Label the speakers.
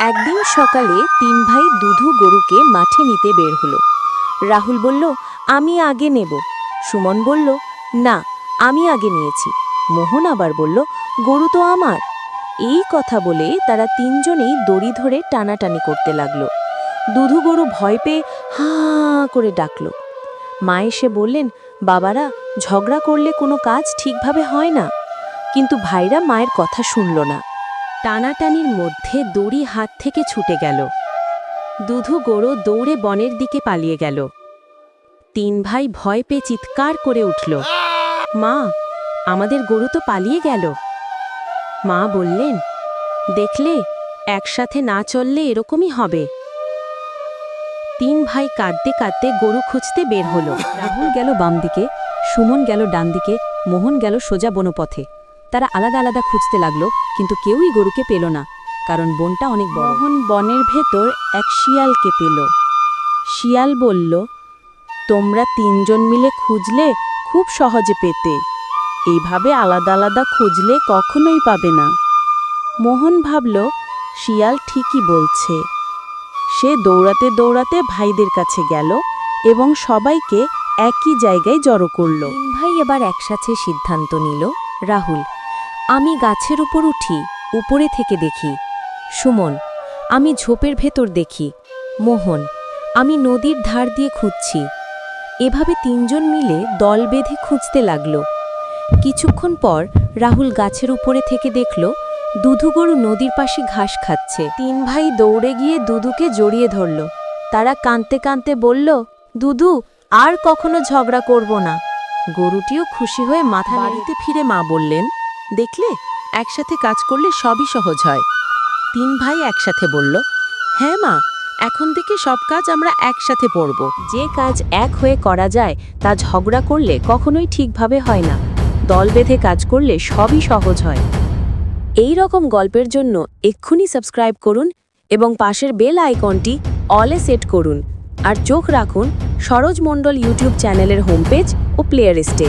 Speaker 1: একদিন সকালে তিন ভাই দুধু গরুকে মাঠে নিতে বের হলো। রাহুল বলল, আমি আগে নেব। সুমন বলল, না, আমি আগে নিয়েছি। মোহন আবার বলল, গরু তো আমার। এই কথা বলে তারা তিনজনেই দড়ি ধরে টানাটানি করতে লাগলো। দুধু গরু ভয় পেয়ে হাঁ করে ডাকল। মা এসে বললেন, বাবারা, ঝগড়া করলে কোনো কাজ ঠিকভাবে হয় না। কিন্তু ভাইরা মায়ের কথা শুনল না। টানাটানির মধ্যে দড়ি হাত থেকে ছুটে গেল। দুধু গরু দৌড়ে বনের দিকে পালিয়ে গেল। তিন ভাই ভয় পেয়ে চিৎকার করে উঠল, মা, আমাদের গরু তো পালিয়ে গেল। মা বললেন, দেখলে, একসাথে না চললে এরকমই হবে। তিন ভাই কাঁদতে কাঁদতে গরু খুঁজতে বের হলো।
Speaker 2: রাহুল গেল বাম দিকে, সুমন গেল ডান দিকে, মোহন গেল সোজা বনপথে। তারা আলাদা আলাদা খুঁজতে লাগলো, কিন্তু কেউই গরুকে পেল না, কারণ বনটা অনেক বড়।
Speaker 1: মোহন বনের ভেতর এক শিয়ালকে পেল। শিয়াল বলল, তোমরা তিনজন মিলে খুঁজলে খুব সহজে পেতে, এইভাবে আলাদা আলাদা খুঁজলে কখনোই পাবে না। মোহন ভাবল, শিয়াল ঠিকই বলছে। সে দৌড়াতে দৌড়াতে ভাইদের কাছে গেল এবং সবাইকে একই জায়গায় জড়ো করল। তিন ভাই এবার একসাথে সিদ্ধান্ত নিল। রাহুল, আমি গাছের উপর উঠি, উপরে থেকে দেখি। সুমন, আমি ঝোপের ভেতর দেখি। মোহন, আমি নদীর ধার দিয়ে খুঁজছি। এভাবে তিনজন মিলে দল বেঁধে খুঁজতে লাগল। কিছুক্ষণ পর রাহুল গাছের উপরে থেকে দেখল দুধু গরু নদীর পাশে ঘাস খাচ্ছে। তিন ভাই দৌড়ে গিয়ে দুধুকে জড়িয়ে ধরল। তারা কাঁদতে কাঁদতে বলল, দুধু, আর কখনো ঝগড়া করব না। গরুটিও খুশি হয়ে মাথা
Speaker 3: বাড়িতে ফিরে মা বললেন, দেখলে, একসাথে কাজ করলে সবই সহজ হয়। তিন ভাই একসাথে বলল, হ্যাঁ মা, এখন থেকে সব কাজ আমরা একসাথে করব।
Speaker 1: যে কাজ এক হয়ে করা যায় তা ঝগড়া করলে কখনোই ঠিকভাবে হয় না। দল বেঁধে কাজ করলে সবই সহজ হয়। এই রকম গল্পের জন্য এক্ষুনি সাবস্ক্রাইব করুন এবং পাশের বেল আইকনটি অলে সেট করুন। আর চোখ রাখুন সরোজ মণ্ডল ইউটিউব চ্যানেলের হোম পেজ ও প্লেলিস্টে।